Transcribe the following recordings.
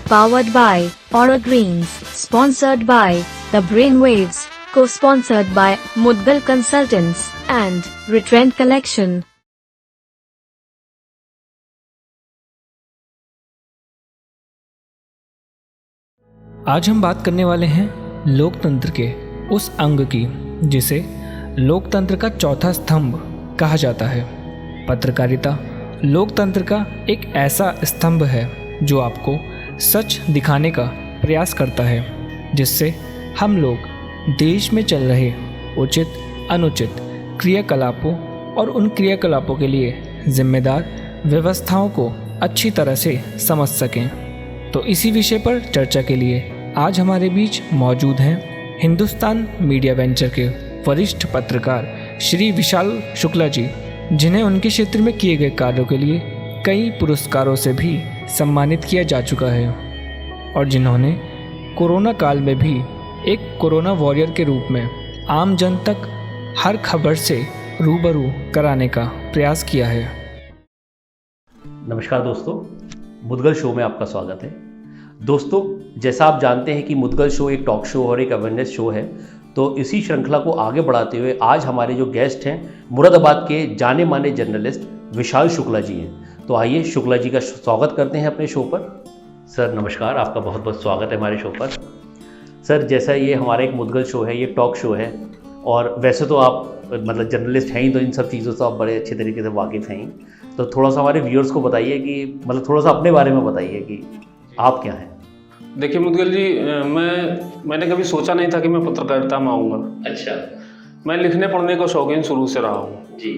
Powered by Aura Greens. Sponsored by The Brainwaves. Co-sponsored by Mudgal Consultants and Retrend Collection. आज हम बात करने वाले हैं लोकतंत्र के उस अंग की जिसे लोकतंत्र का चौथा स्तंभ कहा जाता है। पत्रकारिता लोकतंत्र का एक ऐसा स्तंभ है जो आपको सच दिखाने का प्रयास करता है, जिससे हम लोग देश में चल रहे उचित अनुचित क्रियाकलापों और उन क्रियाकलापों के लिए जिम्मेदार व्यवस्थाओं को अच्छी तरह से समझ सकें। तो इसी विषय पर चर्चा के लिए आज हमारे बीच मौजूद हैं हिंदुस्तान मीडिया वेंचर के वरिष्ठ पत्रकार श्री विशाल शुक्ला जी, जिन्हें उनके क्षेत्र में किए गए कार्यों के लिए कई पुरस्कारों से भी सम्मानित किया जा चुका है और जिन्होंने कोरोना काल में भी एक कोरोना वॉरियर के रूप में आम जन तक हर खबर से रूबरू कराने का प्रयास किया है। नमस्कार दोस्तों, मुदगल शो में आपका स्वागत है। दोस्तों, जैसा आप जानते हैं कि मुदगल शो एक टॉक शो और एक अवेयरनेस शो है, तो इसी श्रृंखला को आगे बढ़ाते हुए आज हमारे जो गेस्ट हैं मुरादाबाद के जाने माने जर्नलिस्ट विशाल शुक्ला जी हैं। तो आइए शुक्ला जी का स्वागत करते हैं अपने शो पर। सर नमस्कार, आपका बहुत बहुत स्वागत है हमारे शो पर। सर, जैसा ये हमारा एक मुदगल शो है, ये टॉक शो है और वैसे तो आप मतलब जर्नलिस्ट हैं ही, तो इन सब चीज़ों से आप बड़े अच्छे तरीके से वाकिफ़ हैं। तो थोड़ा सा हमारे व्यूअर्स को बताइए कि मतलब थोड़ा सा अपने बारे में बताइए कि आप क्या हैं। देखिए मुदगल जी, मैंने कभी सोचा नहीं था कि मैं पत्रकारिता में आऊँगा। अच्छा। मैं लिखने पढ़ने का शौकीन शुरू से रहा हूँ जी।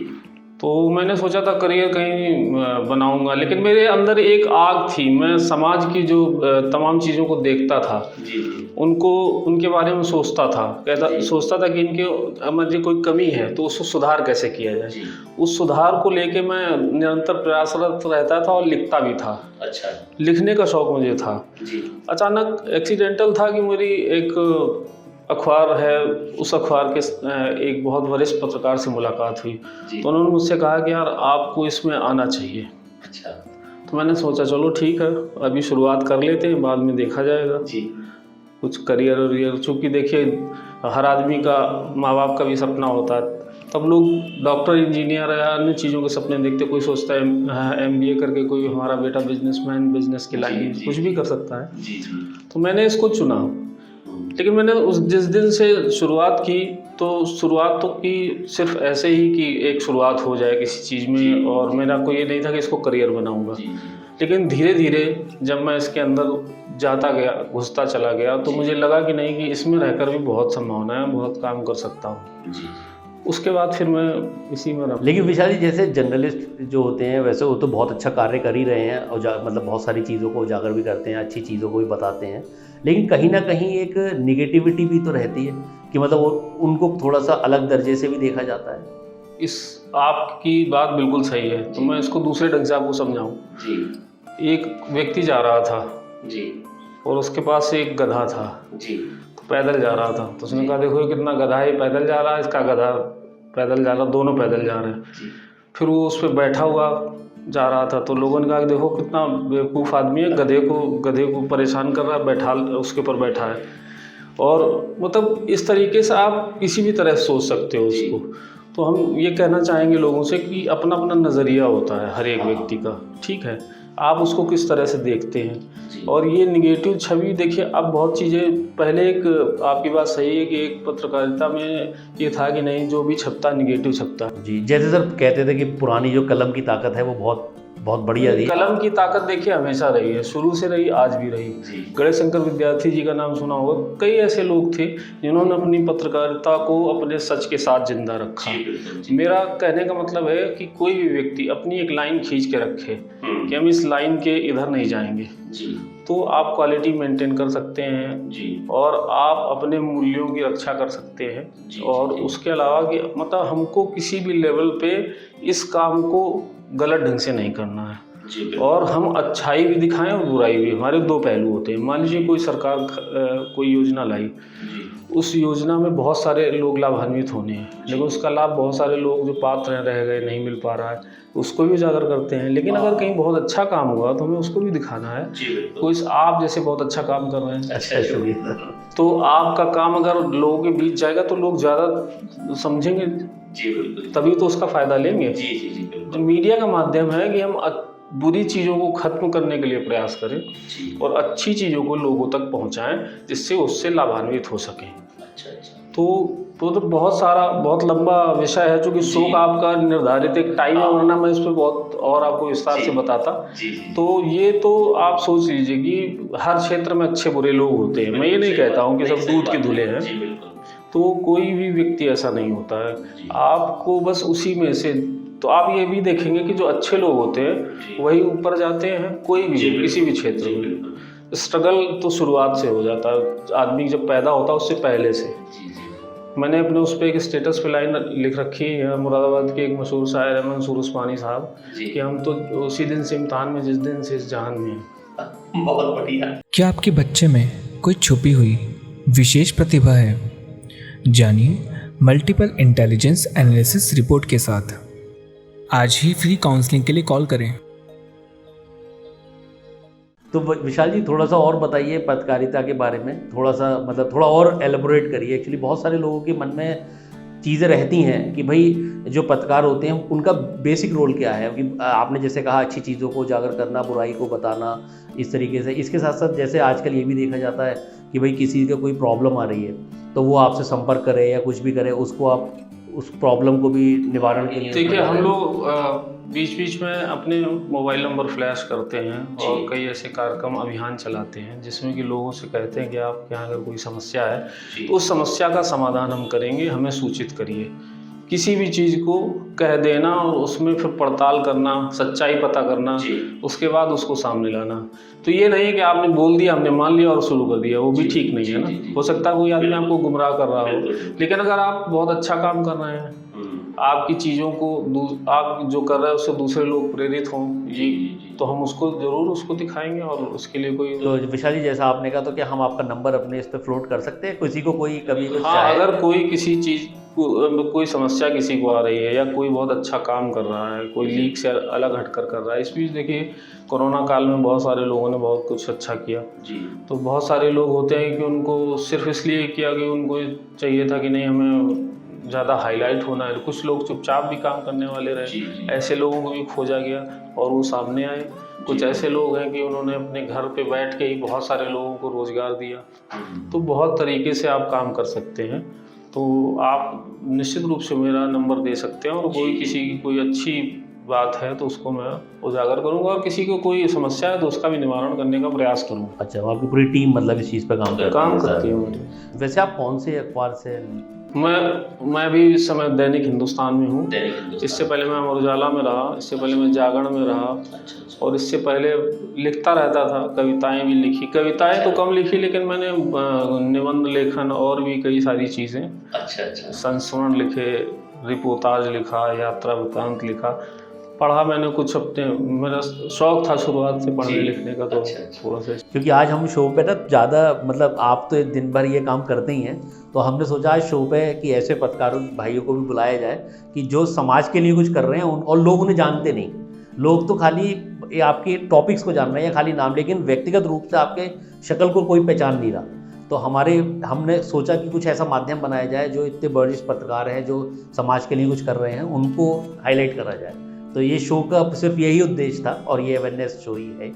तो मैंने सोचा था करियर कहीं बनाऊंगा, लेकिन मेरे अंदर एक आग थी। मैं समाज की जो तमाम चीज़ों को देखता था, जी। उनके बारे में सोचता था कि इनके अंदर कोई कमी है तो उसको सुधार कैसे किया जाए। उस सुधार को लेके मैं निरंतर प्रयासरत रहता था और लिखता भी था। अच्छा। लिखने का शौक मुझे था। जी। अचानक एक्सीडेंटल था कि मेरी एक अखबार है, उस अखबार के एक बहुत वरिष्ठ पत्रकार से मुलाकात हुई। तो उन्होंने मुझसे कहा कि यार आपको इसमें आना चाहिए। अच्छा। तो मैंने सोचा चलो ठीक है, अभी शुरुआत कर लेते हैं, बाद में देखा जाएगा। जी। कुछ करियर वरियर, चूँकि देखिए हर आदमी का, माँ बाप का भी सपना होता है। तब लोग डॉक्टर, इंजीनियर या अन्य चीज़ों के सपने देखते। कोई सोचता है MBA करके कोई हमारा बेटा बिजनेसमैन, बिजनेस की लाइन में कुछ भी कर सकता है। जी। तो मैंने इसको चुना। लेकिन मैंने जिस दिन से शुरुआत की तो शुरुआत तो की सिर्फ ऐसे ही कि एक शुरुआत हो जाए किसी चीज़ में, और मेरा कोई ये नहीं था कि इसको करियर बनाऊंगा। लेकिन धीरे धीरे जब मैं इसके अंदर जाता गया, घुसता चला गया, तो मुझे लगा कि नहीं, कि इसमें रहकर भी बहुत संभावना है, बहुत काम कर सकता हूँ। उसके बाद फिर मैं इसी में रहा। लेकिन विशाल जी, जैसे जर्नलिस्ट जो होते हैं वैसे वो तो बहुत अच्छा कार्य कर ही रहे हैं और मतलब बहुत सारी चीज़ों को उजागर भी करते हैं, अच्छी चीज़ों को भी बताते हैं, लेकिन कहीं ना कहीं एक निगेटिविटी भी तो रहती है कि मतलब उनको थोड़ा सा अलग दर्जे से भी देखा जाता है। आपकी बात बिल्कुल सही है। तो मैं इसको दूसरे ढंग से आपको समझाऊँ। जी। एक व्यक्ति जा रहा था जी। और उसके पास एक गधा था। जी। पैदल जा रहा था। तो उसने कहा देखो ये कितना गधा है, पैदल जा रहा है, इसका गधा पैदल जा रहा, दोनों पैदल जा रहे हैं। फिर वो उस पर बैठा हुआ जा रहा था। तो लोगों ने कहा कि देखो कितना बेवकूफ़ आदमी है, गधे को परेशान कर रहा है, बैठा उसके ऊपर बैठा है। और मतलब इस तरीके से आप किसी भी तरह सोच सकते हो उसको। तो हम ये कहना चाहेंगे लोगों से कि अपना अपना नज़रिया होता है हर एक व्यक्ति का, ठीक है, आप उसको किस तरह से देखते हैं। और ये निगेटिव छवि, देखिए अब बहुत चीज़ें, पहले एक आपकी बात सही है कि एक पत्रकारिता में ये था कि नहीं, जो भी छपता निगेटिव छपता। जी, जैसे सर कहते थे कि पुरानी जो कलम की ताकत है वो बहुत बहुत बढ़िया थी। कलम की ताकत देखिए हमेशा रही है, शुरू से रही, आज भी रही। गणेश शंकर विद्यार्थी जी का नाम सुना होगा। कई ऐसे लोग थे जिन्होंने अपनी पत्रकारिता को अपने सच के साथ जिंदा रखा। मेरा कहने का मतलब है कि कोई भी व्यक्ति अपनी एक लाइन खींच के रखे कि हम इस लाइन के इधर नहीं जाएंगे, तो आप क्वालिटी मेंटेन कर सकते हैं और आप अपने मूल्यों की रक्षा कर सकते हैं। और उसके अलावा कि मतलब हमको किसी भी लेवल पे इस काम को गलत ढंग से नहीं करना है, और हम अच्छाई भी दिखाएं और बुराई भी। हमारे दो पहलू होते हैं। मान लीजिए कोई सरकार कोई योजना लाई, उस योजना में बहुत सारे लोग लाभान्वित होने हैं, लेकिन उसका लाभ बहुत सारे लोग जो पात्र हैं रह गए, नहीं मिल पा रहा है, उसको भी उजागर करते हैं। लेकिन अगर कहीं बहुत अच्छा काम हुआ तो हमें उसको भी दिखाना है। कोई आप जैसे बहुत अच्छा काम कर रहे हैं, अच्छा शुक्रिया। तो आपका काम अगर लोगों के बीच जाएगा तो लोग ज़्यादा समझेंगे, जी बिल्कुल। तभी तो उसका फ़ायदा लेंगे। जी जी जी बिल्कुल। तो मीडिया का माध्यम है कि हम बुरी चीज़ों को ख़त्म करने के लिए प्रयास करें जी। और अच्छी चीज़ों को लोगों तक पहुंचाएं, जिससे उससे लाभान्वित हो सकें। अच्छा अच्छा। तो बहुत सारा, बहुत लंबा विषय है, चूँकि शो का आपका निर्धारित एक टाइम है, वरना मैं इस पर बहुत और आपको विस्तार से बताता। जी जी। तो ये तो आप सोच लीजिए कि हर क्षेत्र में अच्छे बुरे लोग होते हैं। मैं ये नहीं कहता हूँ कि सब दूध के धुले हैं, जी बिल्कुल। तो कोई भी व्यक्ति ऐसा नहीं होता है। आपको बस उसी में से, तो आप ये भी देखेंगे कि जो अच्छे लोग होते हैं वही ऊपर जाते हैं, कोई भी किसी भी क्षेत्र में। स्ट्रगल तो शुरुआत से हो जाता है, आदमी जब पैदा होता है उससे पहले से। मैंने अपने उस पर एक स्टेटस पे लाइन लिख रखी है, मुरादाबाद के एक मशहूर शायर है मंसूर उस्मानी साहब, कि हम तो उसी दिन से इम्तिहान में जिस दिन से इस जहान में हैं। बहुत बढ़िया। क्या आपके बच्चे में कोई छुपी हुई विशेष प्रतिभा है? जानिए मल्टीपल इंटेलिजेंस एनालिसिस रिपोर्ट के साथ। आज ही फ्री काउंसलिंग के लिए कॉल करें। तो विशाल जी थोड़ा सा और बताइए पत्रकारिता के बारे में, थोड़ा सा मतलब थोड़ा और एलेबोरेट करिए। एक्चुअली बहुत सारे लोगों के मन में चीज़ें रहती हैं कि भाई जो पत्रकार होते हैं उनका बेसिक रोल क्या है, कि आपने जैसे कहा अच्छी चीज़ों को उजागर करना, बुराई को बताना, इस तरीके से। इसके साथ साथ जैसे आजकल ये भी देखा जाता है कि भाई किसी का कोई प्रॉब्लम आ रही है तो वो आपसे संपर्क करे या कुछ भी करे, उसको आप उस प्रॉब्लम को भी निवारण के लिए। देखिए हम लोग बीच बीच में अपने मोबाइल नंबर फ्लैश करते हैं और कई ऐसे कार्यक्रम अभियान चलाते हैं जिसमें कि लोगों से कहते हैं कि आपके यहाँ अगर कोई समस्या है तो उस समस्या का समाधान हम करेंगे, हमें सूचित करिए। किसी भी चीज़ को कह देना और उसमें फिर पड़ताल करना, सच्चाई पता करना, उसके बाद उसको सामने लाना। तो ये नहीं कि आपने बोल दिया, हमने मान लिया और शुरू कर दिया, वो भी ठीक नहीं है ना। हो सकता है कोई आदमी आपको गुमराह कर रहा हो, लेकिन अगर आप बहुत अच्छा काम कर रहे हैं, आपकी चीज़ों को आप जो कर रहे हैं उससे दूसरे लोग प्रेरित हों, तो हम उसको ज़रूर उसको दिखाएंगे और उसके लिए कोई। तो विशाल जी जैसा आपने कहा, तो क्या हम आपका नंबर अपने इस पे फ्लोट कर सकते हैं? किसी को कोई कभी कुछ हाँ, अगर कोई किसी चीज़ कोई समस्या किसी को आ रही है या कोई बहुत अच्छा काम कर रहा है, कोई लीक से अलग हटकर कर रहा है। इस बीच देखिए कोरोना काल में बहुत सारे लोगों ने बहुत कुछ अच्छा किया जी। तो बहुत सारे लोग होते हैं कि उनको सिर्फ इसलिए किया कि उनको चाहिए था कि नहीं हमें ज़्यादा हाईलाइट होना है। कुछ लोग चुपचाप भी काम करने वाले रहे, ऐसे लोगों को भी खोजा गया और वो सामने आए। कुछ ऐसे लोग हैं कि उन्होंने अपने घर पे बैठ के ही बहुत सारे लोगों को रोज़गार दिया। तो बहुत तरीके से आप काम कर सकते हैं। तो आप निश्चित रूप से मेरा नंबर दे सकते हैं और कोई किसी की कोई अच्छी बात है तो उसको मैं उजागर करूंगा और किसी को कोई समस्या है तो उसका भी निवारण करने का प्रयास करूंगा। अच्छा, आपकी पूरी टीम मतलब इस चीज़ पे काम करती है। वैसे आप कौन से अखबार से? मैं भी इस समय दैनिक हिंदुस्तान में हूँ। इससे पहले मैं अमर उजाला में रहा, इससे पहले मैं जागरण में रहा। और इससे पहले लिखता रहता था, कविताएं भी लिखी। कविताएं तो कम लिखी, लेकिन मैंने निबंध लेखन और भी कई सारी चीज़ें, अच्छा संस्मरण लिखे, रिपोर्टाज लिखा, यात्रा वृत्तांत लिखा, पढ़ा मैंने कुछ अपने, मेरा शौक था शुरुआत से पढ़ने लिखने का। तो थोड़ा सा क्योंकि आज हम शो पे ना ज़्यादा मतलब आप तो दिन भर ये काम करते ही हैं, तो हमने सोचा आज शो पे कि ऐसे पत्रकारों भाइयों को भी बुलाया जाए कि जो समाज के लिए कुछ कर रहे हैं और लोग उन्हें जानते नहीं। लोग तो खाली आपके टॉपिक्स को जान रहे हैं या खाली नाम, लेकिन व्यक्तिगत रूप से आपके शक्ल को कोई पहचान नहीं रहा। तो हमने सोचा कि कुछ ऐसा माध्यम बनाया जाए जो इतने बर्जिश पत्रकार हैं जो समाज के लिए कुछ कर रहे हैं उनको हाईलाइट करा जाए। तो ये शो का सिर्फ यही उद्देश्य था और ये अवेयरनेस शो ही है।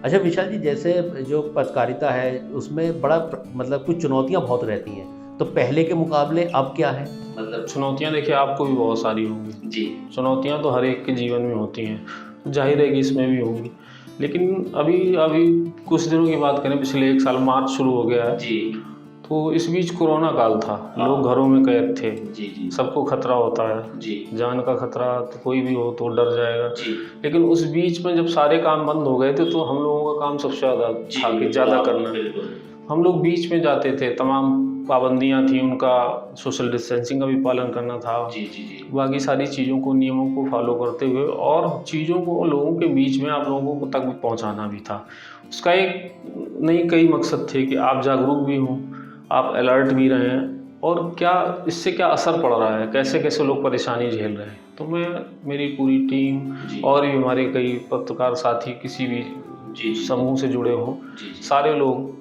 अच्छा विशाल जी, जैसे जो पत्रकारिता है उसमें बड़ा मतलब कुछ चुनौतियाँ बहुत रहती हैं, तो पहले के मुकाबले अब क्या है? मतलब चुनौतियाँ देखिए आपको भी बहुत सारी होंगी जी। चुनौतियाँ तो हर एक के जीवन में होती हैं, जाहिर है कि इसमें भी होंगी। लेकिन अभी कुछ दिनों की बात करें, पिछले 1 साल मार्च शुरू हो गया है जी। तो इस बीच कोरोना काल था, लोग घरों में कैद थे जी। सबको खतरा होता है जी, जान का खतरा, तो कोई भी हो तो डर जाएगा जी। लेकिन उस बीच में जब सारे काम बंद हो गए थे तो हम लोगों का काम सबसे ज़्यादा करना। हम लोग बीच में जाते थे, तमाम पाबंदियां थी, उनका सोशल डिस्टेंसिंग का भी पालन करना था जी। बाकी सारी चीज़ों को, नियमों को फॉलो करते हुए और चीज़ों को लोगों के बीच में आप लोगों तक भी पहुंचाना भी था। उसका एक नहीं कई मकसद थे कि आप जागरूक भी हों आप अलर्ट भी रहें और क्या इससे क्या असर पड़ रहा है, कैसे कैसे लोग परेशानी झेल रहे हैं। तो मैं, मेरी पूरी टीम और भी हमारे कई पत्रकार साथी किसी भी समूह से जुड़े हों, सारे लोग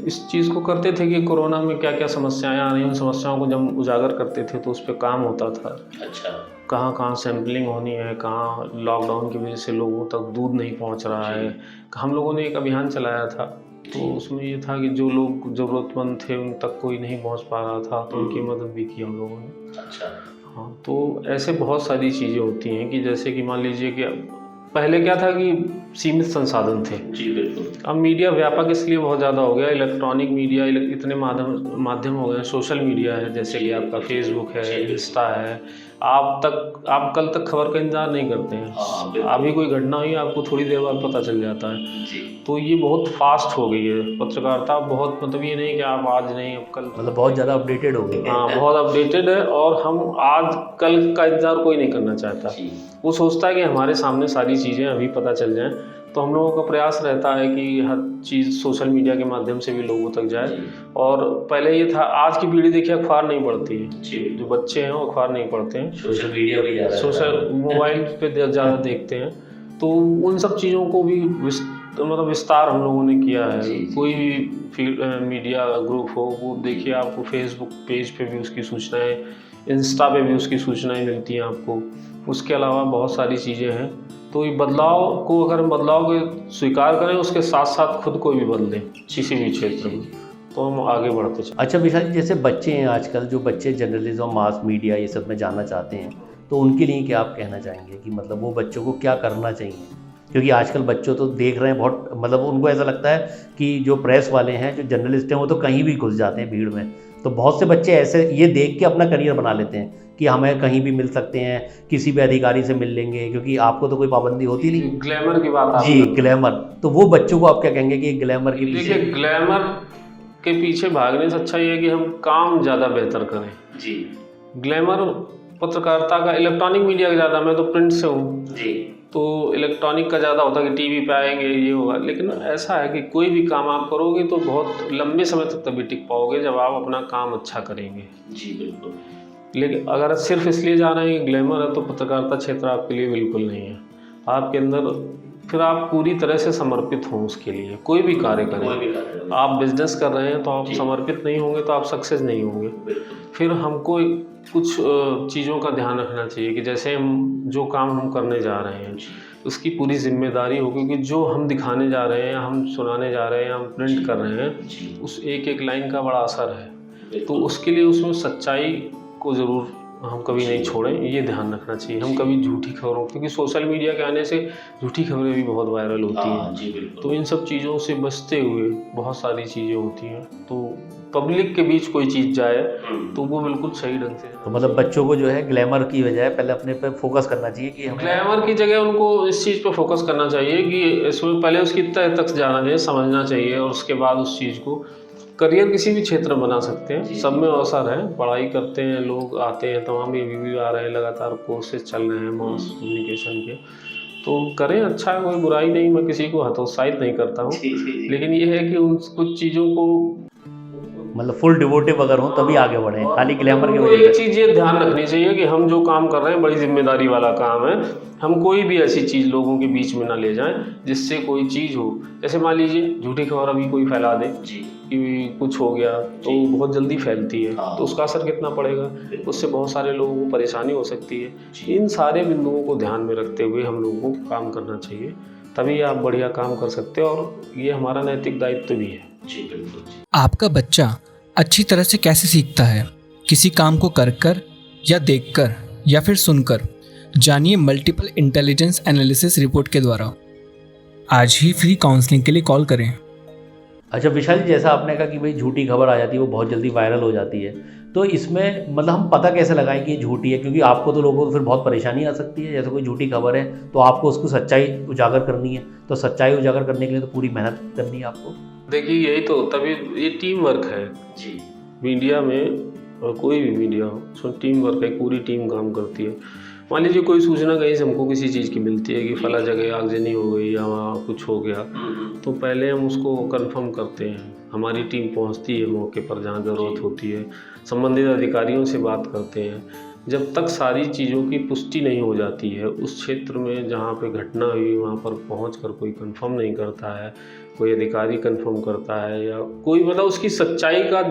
इस चीज़ को करते थे कि कोरोना में क्या क्या समस्याएं आ रही हैं, उन समस्याओं को जब उजागर करते थे तो उस पर काम होता था। अच्छा, कहाँ कहाँ सैम्पलिंग होनी है, कहाँ लॉकडाउन की वजह से लोगों तक दूध नहीं पहुंच रहा है। हम लोगों ने एक अभियान चलाया था, तो उसमें ये था कि जो लोग ज़रूरतमंद थे उन तक कोई नहीं पहुंच पा रहा था, तो उनकी मदद भी की हम लोगों ने। अच्छा, हाँ, तो ऐसे बहुत सारी चीज़ें होती हैं कि जैसे कि मान लीजिए कि पहले क्या था कि सीमित संसाधन थे। जी बिल्कुल। अब मीडिया व्यापक इसलिए बहुत ज़्यादा हो गया, इलेक्ट्रॉनिक मीडिया, इतने माध्यम हो गए, सोशल मीडिया है, जैसे कि आपका फेसबुक है, इंस्टा है। आप कल तक खबर का इंतजार नहीं करते हैं, अभी कोई घटना हुई आपको थोड़ी देर बाद पता चल जाता है। तो ये बहुत फास्ट हो गई है पत्रकारिता, बहुत, मतलब ये नहीं कि आप आज नहीं अब कल, मतलब बहुत ज़्यादा अपडेटेड हो गई। हाँ, बहुत अपडेटेड है। और हम आज कल का इंतजार कोई नहीं करना चाहता, वो सोचता है कि हमारे सामने सारी चीज़ें अभी पता चल जाएं। तो हम लोगों का प्रयास रहता है कि हर चीज़ सोशल मीडिया के माध्यम से भी लोगों तक जाए। और पहले ये था, आज की पीढ़ी देखिए अखबार नहीं पढ़ती है, जो बच्चे हैं वो अखबार नहीं पढ़ते हैं, सोशल मीडिया भी ज़्यादा, सोशल मोबाइल पे ज़्यादा देखते हैं। तो उन सब चीज़ों को भी मतलब विस्तार हम लोगों ने किया है। कोई भी मीडिया ग्रुप हो, वो देखिए आपको फेसबुक पेज पे भी उसकी सूचनाएं, इंस्टा पे भी उसकी सूचनाएं मिलती हैं आपको। उसके अलावा बहुत सारी चीज़ें हैं। तो ये बदलाव को, अगर हम बदलाव को स्वीकार करें, उसके साथ साथ खुद को भी बदलें किसी भी क्षेत्र में, तो हम आगे बढ़ते चलें। अच्छा विशाल जी, जैसे बच्चे हैं आजकल, जो बच्चे जर्नलिज्म, मास मीडिया ये सब में जाना चाहते हैं, तो उनके लिए क्या आप कहना चाहेंगे कि मतलब वो बच्चों को क्या करना चाहिए? क्योंकि आजकल बच्चों तो देख रहे हैं बहुत, मतलब उनको ऐसा लगता है कि जो प्रेस वाले हैं, जो जर्नलिस्ट हैं, वो तो कहीं भी घुस जाते हैं भीड़ में। तो बहुत से बच्चे ऐसे ये देख के अपना करियर बना लेते हैं कि हमें कहीं भी मिल सकते हैं, किसी भी अधिकारी से मिल लेंगे, क्योंकि आपको तो कोई पाबंदी होती नहीं। ग्लैमर की बात जी, ग्लैमर। तो वो बच्चों को आप क्या कहेंगे कि ग्लैमर के पीछे? देखिए, ग्लैमर के पीछे भागने से अच्छा ये है कि हम काम ज़्यादा बेहतर करें। जी, ग्लैमर पत्रकारिता का, इलेक्ट्रॉनिक मीडिया का ज़्यादा, मैं तो प्रिंट से हूँ जी, तो इलेक्ट्रॉनिक का ज़्यादा होता है कि टीवी पे आएंगे, ये होगा। लेकिन ऐसा है कि कोई भी काम आप करोगे तो बहुत लंबे समय तक तभी टिक पाओगे जब आप अपना काम अच्छा करेंगे। जी बिल्कुल। लेकिन अगर सिर्फ इसलिए जा रहे हैं कि ग्लैमर है, तो पत्रकारिता क्षेत्र आपके लिए बिल्कुल नहीं है। आपके अंदर फिर आप पूरी तरह से समर्पित हों उसके लिए, कोई भी कार्य करें। आप बिजनेस कर रहे हैं तो आप समर्पित नहीं होंगे तो आप सक्सेस नहीं होंगे। फिर हमको कुछ चीज़ों का ध्यान रखना चाहिए कि जैसे हम जो काम हम करने जा रहे हैं उसकी पूरी जिम्मेदारी हो, क्योंकि जो हम दिखाने जा रहे हैं, हम सुनाने जा रहे हैं, हम प्रिंट कर रहे हैं, उस एक एक लाइन का बड़ा असर है। तो उसके लिए उसमें सच्चाई को ज़रूर हम कभी नहीं छोड़ें, ये ध्यान रखना चाहिए। हम कभी झूठी खबरों, क्योंकि सोशल मीडिया के आने से झूठी खबरें भी बहुत वायरल होती हैं, तो इन सब चीज़ों से बचते हुए बहुत सारी चीज़ें होती हैं। तो पब्लिक के बीच कोई चीज़ जाए तो वो बिल्कुल सही ढंग से, तो मतलब बच्चों को जो है ग्लैमर की बजाय पहले अपने पे फोकस करना चाहिए कि हमें ग्लैमर की जगह उनको इस चीज़ पे फोकस करना चाहिए कि इसमें पहले उसकी तह तक जाना चाहिए, समझना चाहिए, और उसके बाद उस चीज़ को करियर किसी भी क्षेत्र में बना सकते हैं। सब में अवसर है, पढ़ाई करते हैं लोग, आते हैं, तमाम ये भी आ रहे हैं, लगातार कोर्सेज चल रहे हैं मास कम्युनिकेशन के, तो करें, अच्छा है, कोई बुराई नहीं, मैं किसी को हतोत्साहित नहीं करता हूँ। लेकिन ये है कि उन कुछ चीज़ों को मतलब फुल डिवोटिव अगर हो तभी आगे बढ़े, खाली ग्लैमर के तो वजह एक चीज़ ये ध्यान रखनी चाहिए कि हम जो काम कर रहे हैं बड़ी जिम्मेदारी वाला काम है। हम कोई भी ऐसी चीज़ लोगों के बीच में ना ले जाएं जिससे कोई चीज़ हो, जैसे मान लीजिए झूठी खबर अभी कोई फैला दे कि कुछ हो गया तो बहुत जल्दी फैलती है, तो उसका असर कितना पड़ेगा, उससे बहुत सारे लोगों को परेशानी हो सकती है। इन सारे बिंदुओं को ध्यान में रखते हुए हम लोगों को काम करना चाहिए, तभी आप बढ़िया काम कर सकते हो, और ये हमारा नैतिक दायित्व भी है। जी बिल्कुल। आपका बच्चा अच्छी तरह से कैसे सीखता है? किसी काम को कर या देखकर या फिर सुनकर? जानिए मल्टीपल इंटेलिजेंस एनालिसिस रिपोर्ट के द्वारा। आज ही फ्री काउंसलिंग के लिए कॉल करें। अच्छा विशाल जी, जैसा आपने कहा कि भाई झूठी खबर आ जाती है, वो बहुत जल्दी वायरल हो जाती है, तो इसमें मतलब हम पता कैसे लगाएं कि ये झूठी है? क्योंकि आपको तो लोगों को फिर बहुत परेशानी आ सकती है। जैसे कोई झूठी खबर है तो आपको उसको सच्चाई उजागर करनी है, तो सच्चाई उजागर करने के लिए तो पूरी मेहनत करनी है आपको। देखिए, यही तो, तभी ये टीम वर्क है जी। मीडिया में, और कोई भी मीडिया हो, उसमें टीम वर्क है, पूरी टीम काम करती है। मान लीजिए कोई सूचना कहीं से हमको किसी चीज़ की मिलती है कि फला जगह आगजनी हो गई या वहाँ कुछ हो गया, तो पहले हम उसको कंफर्म करते हैं। हमारी टीम पहुँचती है मौके पर जहाँ ज़रूरत होती है, संबंधित अधिकारियों से बात करते हैं। जब तक सारी चीज़ों की पुष्टि नहीं हो जाती है, उस क्षेत्र में जहाँ पे घटना हुई वहाँ पर पहुंचकर कोई कंफर्म नहीं करता है, कोई अधिकारी कंफर्म करता है या कोई मतलब उसकी सच्चाई का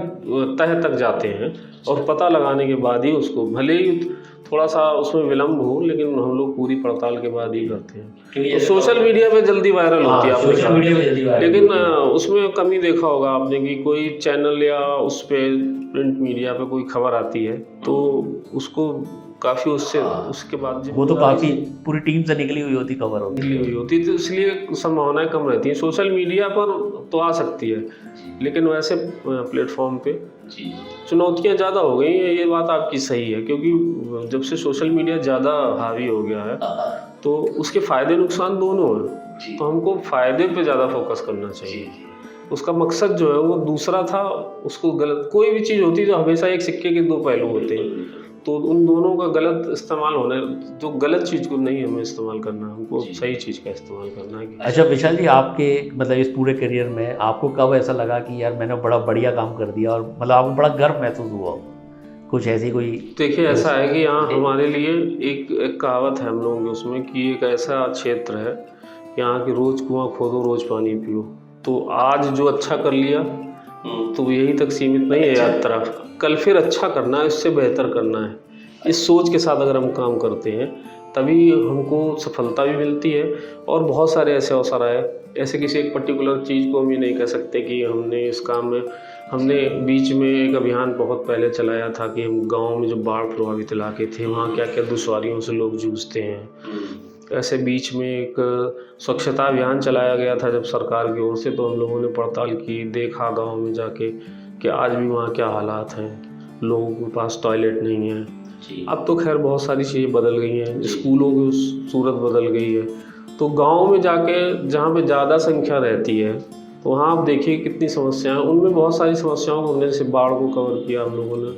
तह तक जाते हैं और पता लगाने के बाद ही उसको, भले ही थोड़ा सा उसमें विलम्ब हो, लेकिन हम लोग पूरी पड़ताल के बाद ही करते हैं। तो सोशल मीडिया पे जल्दी वायरल होती है आपने कहा, लेकिन उसमें कमी देखा होगा आपने कि कोई चैनल या उस पे प्रिंट मीडिया पे कोई खबर आती है तो उसको काफ़ी उससे उसके बाद वो तो काफ़ी पूरी टीम से निकली हुई होती खबर होती तो इसलिए संभावनाएं कम रहती हैं। सोशल मीडिया पर तो आ सकती है, लेकिन वैसे प्लेटफॉर्म पे चुनौतियां ज़्यादा हो गई हैं। ये बात आपकी सही है, क्योंकि जब से सोशल मीडिया ज़्यादा हावी हो गया है तो उसके फ़ायदे नुकसान दोनों हैं। तो हमको फ़ायदे पे ज़्यादा फोकस करना चाहिए। उसका मकसद जो है वो दूसरा था, उसको गलत, कोई भी चीज़ होती है तो हमेशा एक सिक्के के दो पहलू होते हैं, तो उन दोनों का गलत इस्तेमाल होने, जो गलत चीज़ को नहीं हमें इस्तेमाल करना, हमको सही चीज़ का इस्तेमाल करना है। अच्छा विशाल जी, आपके मतलब इस पूरे करियर में आपको कब ऐसा लगा कि यार मैंने बड़ा बढ़िया काम कर दिया और मतलब आपको बड़ा गर्व महसूस हुआ, कुछ ऐसी कोई? देखिए ऐसा है कि यहाँ हमारे लिए एक कहावत है हम लोगों के उसमें कि एक ऐसा क्षेत्र है यहाँ की रोज़ कुआं खोदो रोज़ पानी पियो। तो आज जो अच्छा कर लिया तो यही तक सीमित नहीं है यात्रा, कल फिर अच्छा करना है, इससे बेहतर करना है। इस सोच के साथ अगर हम काम करते हैं तभी हमको सफलता भी मिलती है। और बहुत सारे ऐसे अवसर आए, ऐसे किसी एक पर्टिकुलर चीज़ को हम ये नहीं कह सकते कि हमने इस काम में, हमने बीच में एक अभियान बहुत पहले चलाया था कि हम गाँव में जो बाढ़ प्रभावित इलाके थे वहाँ क्या क्या दुश्वारियों से लोग जूझते हैं। ऐसे बीच में एक स्वच्छता अभियान चलाया गया था जब सरकार की ओर से, तो हम लोगों ने पड़ताल की, देखा गांव में जाके कि आज भी वहाँ क्या हालात हैं, लोगों के पास टॉयलेट नहीं है। अब तो खैर बहुत सारी चीज़ें बदल गई हैं, स्कूलों की सूरत बदल गई है। तो गांव में जाके जहाँ पे ज़्यादा संख्या रहती है तो वहाँ आप देखिए कितनी समस्याएं, उनमें बहुत सारी समस्याओं को हमने जैसे बाढ़ को कवर किया हम लोगों ने,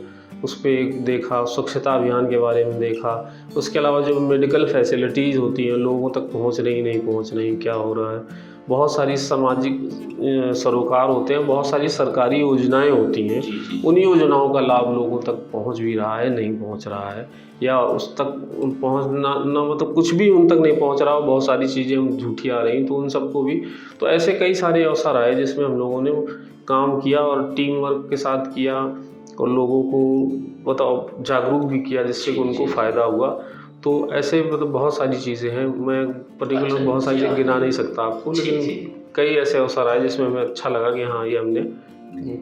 उस पर एक देखा, स्वच्छता अभियान के बारे में देखा। उसके अलावा जो मेडिकल फैसिलिटीज़ होती हैं लोगों तक पहुंच रही नहीं पहुंच रही, क्या हो रहा है। बहुत सारी सामाजिक सरोकार होते हैं, बहुत सारी सरकारी योजनाएं होती हैं, उन योजनाओं का लाभ लोगों तक पहुंच भी रहा है, नहीं पहुंच रहा है, या उस तक पहुंचना ना, मतलब कुछ भी उन तक नहीं पहुंच रहा, बहुत सारी चीज़ें हम झूठी आ रही, तो उन सबको भी, तो ऐसे कई सारे अवसर आए जिसमें हम लोगों ने काम किया और टीम वर्क के साथ किया और लोगों को जागरूक भी किया जिससे कि उनको फ़ायदा हुआ। तो ऐसे मतलब बहुत सारी चीज़ें हैं, मैं पर्टिकुलर बहुत सारी चीज़ें गिना नहीं सकता आपको, लेकिन कई ऐसे अवसर आए जिसमें हमें अच्छा लगा कि हाँ ये हमने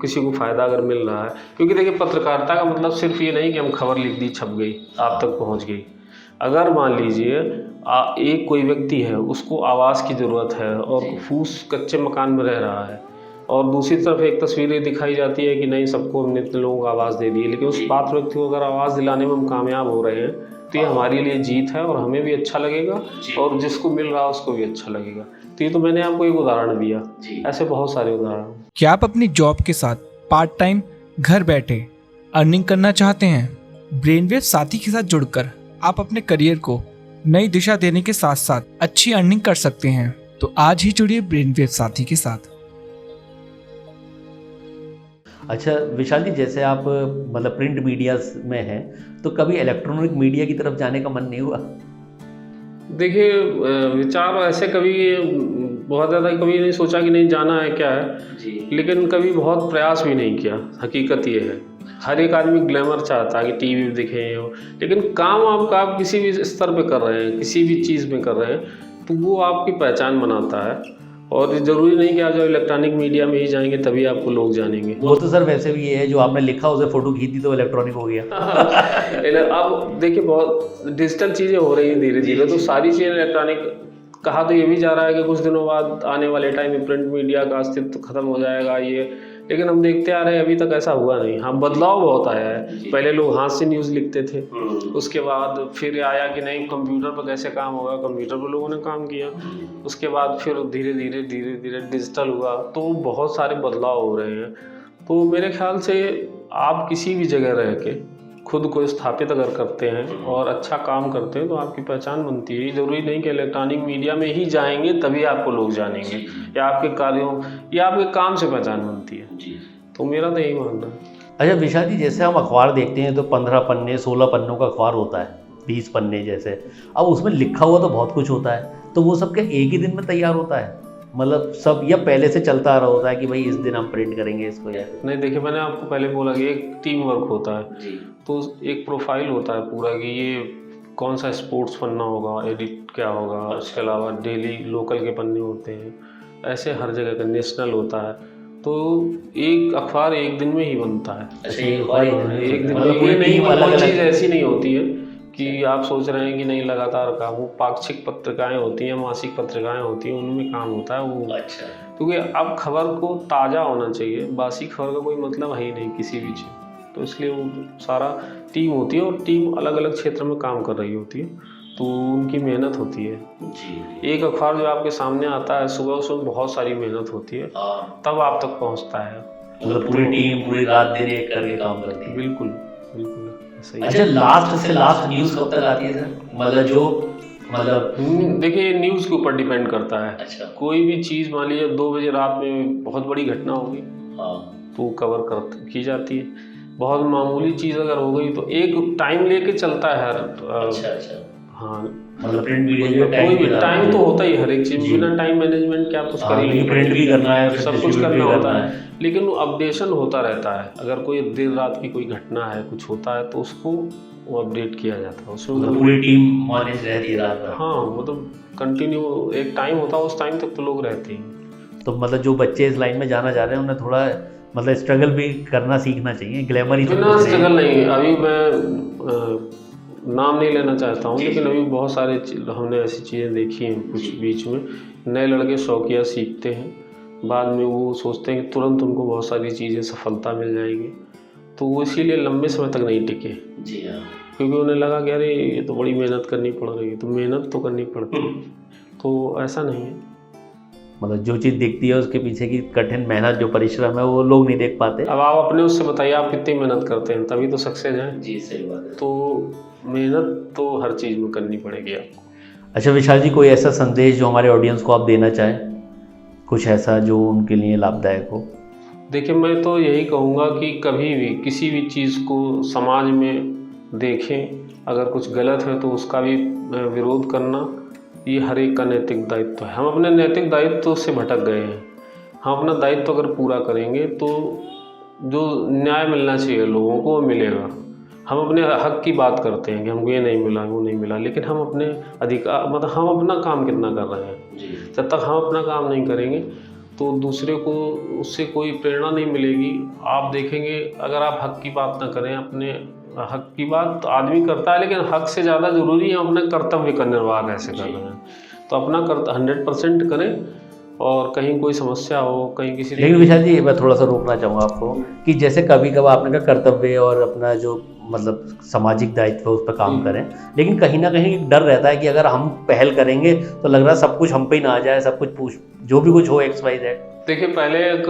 किसी को फ़ायदा अगर मिल रहा है। क्योंकि देखिए पत्रकारिता का मतलब सिर्फ ये नहीं कि हम खबर लिख दी छप गई आप तक पहुंच गई। अगर मान लीजिए एक कोई व्यक्ति है, उसको आवास की ज़रूरत है और फूस कच्चे मकान में रह रहा है, और दूसरी तरफ एक तस्वीरें दिखाई जाती है कि नहीं सबको हमने इतने लोगों को आवाज़ दे दी है, लेकिन उस पात्र व्यक्ति को अगर आवाज़ दिलाने में हम कामयाब हो रहे हैं तो ये हमारे लिए जीत है और हमें भी अच्छा लगेगा और जिसको मिल रहा है उसको भी अच्छा लगेगा। तो ये तो मैंने आपको एक उदाहरण दिया, ऐसे बहुत सारे उदाहरण। क्या आप अपनी जॉब के साथ पार्ट टाइम घर बैठे अर्निंग करना चाहते हैं? ब्रेनवेव साथी के साथ जुड़कर आप अपने करियर को नई दिशा देने के साथ साथ अच्छी अर्निंग कर सकते हैं। तो आज ही जुड़िए ब्रेनवेव साथी के साथ। अच्छा विशाल जी, जैसे आप मतलब प्रिंट मीडिया में हैं, तो कभी इलेक्ट्रॉनिक मीडिया की तरफ जाने का मन नहीं हुआ? देखिए विचार ऐसे कभी बहुत ज़्यादा कभी नहीं सोचा कि नहीं जाना है क्या है जी, लेकिन कभी बहुत प्रयास भी नहीं किया। हकीकत ये है, हर एक आदमी ग्लैमर चाहता है कि टीवी में दिखे हो, लेकिन काम आपका आप किसी भी स्तर पे कर रहे हैं, किसी भी चीज़ में कर रहे हैं, तो वो आपकी पहचान बनाता है। और ज़रूरी नहीं कि आप जब इलेक्ट्रॉनिक मीडिया में ही जाएंगे तभी आपको लोग जानेंगे। वो तो सर वैसे भी ये है, जो आपने लिखा उसे फ़ोटो खींच दी तो इलेक्ट्रॉनिक हो गया। अब देखिए बहुत डिजिटल चीज़ें हो रही हैं धीरे धीरे, तो सारी चीज़ें इलेक्ट्रॉनिक। कहा तो ये भी जा रहा है कि कुछ दिनों बाद आने वाले टाइम में प्रिंट मीडिया का अस्तित्व खत्म हो जाएगा ये, लेकिन हम देखते आ रहे हैं अभी तक ऐसा हुआ नहीं। हाँ बदलाव बहुत आया है, पहले लोग हाथ से न्यूज़ लिखते थे, उसके बाद फिर आया कि नहीं कंप्यूटर पर कैसे काम होगा, कंप्यूटर पर लोगों ने काम किया, उसके बाद फिर धीरे धीरे डिजिटल हुआ, तो बहुत सारे बदलाव हो रहे हैं। तो मेरे ख्याल से आप किसी भी जगह रह के खुद को स्थापित अगर करते हैं और अच्छा काम करते हैं तो आपकी पहचान बनती है। ये ज़रूरी नहीं कि इलेक्ट्रॉनिक मीडिया में ही जाएंगे तभी आपको लोग जानेंगे, या आपके कार्यों या आपके काम से पहचान बनती है। तो मेरा तो यही मानना है। अच्छा विशाल जी, जैसे हम अखबार देखते हैं तो 15 पन्ने 16 पन्नों का अखबार होता है, 20 पन्ने जैसे। अब उसमें लिखा हुआ तो बहुत कुछ होता है, तो वो सब क्या एक ही दिन में तैयार होता है? मतलब सब या पहले से चलता आ रहा होता है कि भाई इस दिन हम प्रिंट करेंगे इसको? या नहीं, देखिए मैंने आपको पहले बोला कि एक टीम वर्क होता है, तो एक प्रोफाइल होता है पूरा कि ये कौन सा स्पोर्ट्स पन्ना होगा, एडिट क्या होगा, उसके अलावा डेली लोकल के पन्ने होते हैं, ऐसे हर जगह का नेशनल होता है। तो एक अखबार एक दिन में ही बनता है। अच्छा, एक अखबार एक दिन में एक दिन मतलब में पूरी ये नहीं, टीम कोई अलग-अलग चीज़ ऐसी नहीं होती है कि आप सोच रहे हैं कि नहीं लगातार काम। वो पाक्षिक पत्रिकाएं होती हैं, मासिक पत्रिकाएं होती हैं, उनमें काम होता है वो। अच्छा, क्योंकि अब खबर को ताज़ा होना चाहिए, बासी खबर का कोई मतलब है ही नहीं किसी भी चीज़। तो इसलिए वो सारा टीम होती है और टीम अलग अलग क्षेत्र में काम कर रही होती है, तो उनकी मेहनत होती है। एक अखबार जो आपके सामने आता है सुबह, उसमें बहुत सारी मेहनत होती है, तब आप तक पहुंचता है। मतलब पूरी टीम पूरी रात दिन एक करके काम करती है। बिल्कुल बिल्कुल सही। अच्छा, लास्ट से लास्ट न्यूज़ कब तक आती है सर? मतलब जो मतलब देखिए न्यूज़ के ऊपर डिपेंड करता है। अच्छा, कोई भी चीज़ मान लीजिए 2 बजे रात में बहुत बड़ी घटना होगी तो कवर की जाती है। बहुत मामूली चीज़ अगर हो गई तो एक टाइम लेके चलता है हर। अच्छा, हाँ, मतलब प्रिंट मीडिया कोई भी टाइम तो होता ही हर एक चीज़, बिना टाइम मैनेजमेंट क्या कुछ कर ही नहीं, प्रिंट भी करना है, सब कुछ करना होता है, लेकिन वो अपडेशन होता रहता है। अगर कोई देर रात की कोई घटना है, कुछ होता है तो उसको वो अपडेट किया जाता है उसमें। मतलब पूरी टीम मॉनिटर रहती है रात भर। हाँ, मतलब कंटिन्यू एक टाइम होता है, उस टाइम तक तो लोग रहते हैं। तो मतलब जो बच्चे इस लाइन में जाना चाह रहे हैं उन्हें थोड़ा मतलब स्ट्रगल भी करना सीखना चाहिए, ग्लैमर ही बिना स्ट्रगल नहीं। अभी मैं नाम नहीं लेना चाहता हूँ, लेकिन अभी बहुत सारे हमने ऐसी चीज़ें देखी हैं कुछ बीच में। नए लड़के शौकिया सीखते हैं, बाद में वो सोचते हैं कि तुरंत उनको बहुत सारी चीज़ें सफलता मिल जाएगी, तो वो इसीलिए लंबे समय तक नहीं टिके। जी हाँ, क्योंकि उन्हें लगा कि अरे ये तो बड़ी मेहनत करनी पड़ रही है, तो मेहनत तो करनी पड़ती है, तो ऐसा नहीं है। मतलब जो चीज़ दिखती है उसके पीछे की कठिन मेहनत, जो परिश्रम है वो लोग नहीं देख पाते। अब आप अपने उससे बताइए आप कितनी मेहनत करते हैं, तभी तो सक्सेस हैं। जी सही बात है। तो मेहनत तो हर चीज़ में करनी पड़ेगी आपको। अच्छा विशाल जी, कोई ऐसा संदेश जो हमारे ऑडियंस को आप देना चाहें, कुछ ऐसा जो उनके लिए लाभदायक हो? देखिए मैं तो यही कहूँगा कि कभी भी किसी भी चीज़ को समाज में देखें, अगर कुछ गलत है तो उसका भी विरोध करना, ये हर एक का नैतिक दायित्व है। हम अपने नैतिक दायित्व से भटक गए हैं। हम अपना दायित्व अगर पूरा करेंगे तो जो न्याय मिलना चाहिए लोगों को वो मिलेगा। हम अपने हक की बात करते हैं कि हमको ये नहीं मिला, वो नहीं मिला, लेकिन हम अपने अधिकार मतलब हम अपना काम कितना कर रहे हैं। जब तक हम अपना काम नहीं करेंगे तो दूसरे को उससे कोई प्रेरणा नहीं मिलेगी। आप देखेंगे अगर आप हक की बात ना करें, अपने हक की बात आदमी करता है, लेकिन हक से ज़्यादा ज़रूरी है अपने कर्तव्य का निर्वाह कैसे कर रहे हैं। तो अपना 100% करें, और कहीं कोई समस्या हो, कहीं किसी। लेकिन विशाल जी मैं थोड़ा सा रोकना चाहूँगा आपको कि जैसे कभी कभार आपने कहा कर्तव्य और अपना जो मतलब सामाजिक दायित्व है उस पर काम करें, लेकिन कहीं ना कहीं एक डर रहता है कि अगर हम पहल करेंगे तो लग रहा है सब कुछ हम पे ही ना आ जाए, सब कुछ जो भी कुछ हो XYZ। देखिए पहले एक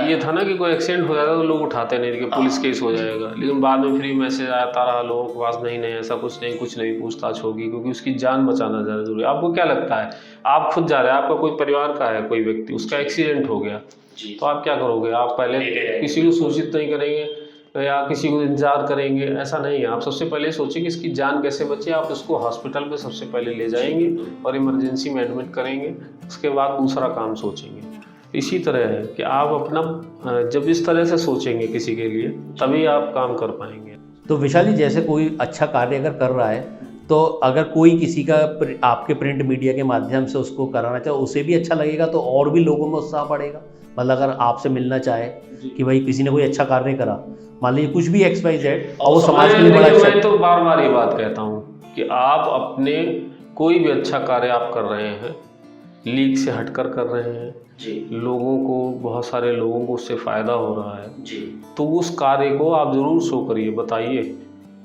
ये था ना कि कोई एक्सीडेंट हो जाता तो लोग उठाते नहीं थे कि पुलिस केस हो जाएगा, लेकिन बाद में फ्री मैसेज आता रहा लोगों के पास, नहीं ऐसा कुछ नहीं पूछताछ होगी, क्योंकि उसकी जान बचाना ज़्यादा जरूरी है। आपको क्या लगता है, आप खुद जा रहे हैं, आपका कोई परिवार का है कोई व्यक्ति, उसका एक्सीडेंट हो गया तो आप क्या करोगे? आप पहले किसी को सूचित नहीं करेंगे या किसी को इंतजार करेंगे? ऐसा नहीं है। आप सबसे पहले सोचिए कि इसकी जान कैसे बचे। आप इसको हॉस्पिटल में सबसे पहले ले जाएंगे और इमरजेंसी में एडमिट करेंगे, उसके बाद दूसरा काम सोचेंगे। इसी तरह है कि आप अपना जब इस तरह से सोचेंगे किसी के लिए, तभी आप काम कर पाएंगे। तो विशाल जी, जैसे कोई अच्छा कार्य अगर कर रहा है तो अगर कोई किसी का आपके प्रिंट मीडिया के माध्यम से उसको कराना चाहे, उसे भी अच्छा लगेगा तो और भी लोगों में उत्साह बढ़ेगा। मतलब अगर आपसे मिलना चाहे कि भाई किसी ने कोई अच्छा कार्य करा, मान लीजिए कुछ भी XYZ, और वो समाज के लिए बड़ा अच्छा। मैं तो बार बार ये बात कहता हूँ कि आप अपने कोई भी अच्छा कार्य आप कर रहे हैं, लीक से हटकर कर रहे हैं जी, लोगों को, बहुत सारे लोगों को उससे फ़ायदा हो रहा है जी, तो उस कार्य को आप ज़रूर शो करिए, बताइए।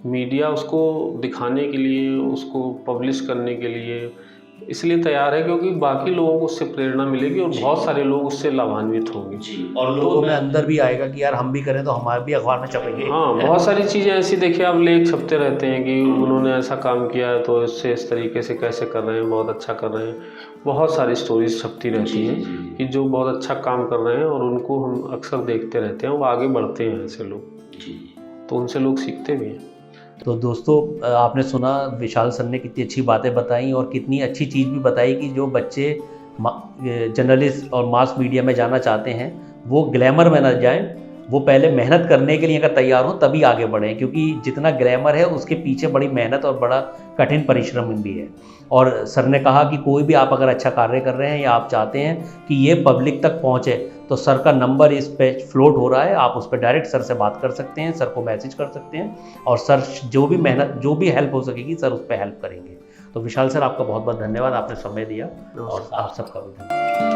मीडिया उसको दिखाने के लिए, उसको पब्लिश करने के लिए इसलिए तैयार है क्योंकि बाकी लोगों को उससे प्रेरणा मिलेगी और बहुत सारे लोग उससे लाभान्वित होंगे। और लोगों में अंदर भी आएगा कि यार हम भी करें तो हमारे भी अखबार में छपेंगे। हाँ, बहुत सारी चीज़ें ऐसी देखिए आप लेख छपते रहते हैं कि उन्होंने ऐसा काम किया है तो इससे इस तरीके से कैसे कर रहे हैं, बहुत अच्छा कर रहे हैं। बहुत सारी स्टोरीज छपती रहती हैं कि जो बहुत अच्छा काम कर रहे हैं और उनको हम अक्सर देखते रहते हैं, वो आगे बढ़ते हैं ऐसे लोग, तो उनसे लोग सीखते भी हैं। तो दोस्तों आपने सुना विशाल सर ने कितनी अच्छी बातें बताई और कितनी अच्छी चीज़ भी बताई कि जो बच्चे जर्नलिस्ट और मास मीडिया में जाना चाहते हैं वो ग्लैमर में न जाएं, वो पहले मेहनत करने के लिए अगर तैयार हो तभी आगे बढ़ें, क्योंकि जितना ग्लैमर है उसके पीछे बड़ी मेहनत और बड़ा कठिन परिश्रम भी है। और सर ने कहा कि कोई भी आप अगर अच्छा कार्य कर रहे हैं या आप चाहते हैं कि ये पब्लिक तक पहुँचे तो सर का नंबर इस पे फ्लोट हो रहा है, आप उस पर डायरेक्ट सर से बात कर सकते हैं, सर को मैसेज कर सकते हैं और सर जो भी मेहनत जो भी हेल्प हो सकेगी सर उस पर हेल्प करेंगे। तो विशाल सर आपका बहुत बहुत धन्यवाद, आपने समय दिया और आप सबका भी धन्यवाद।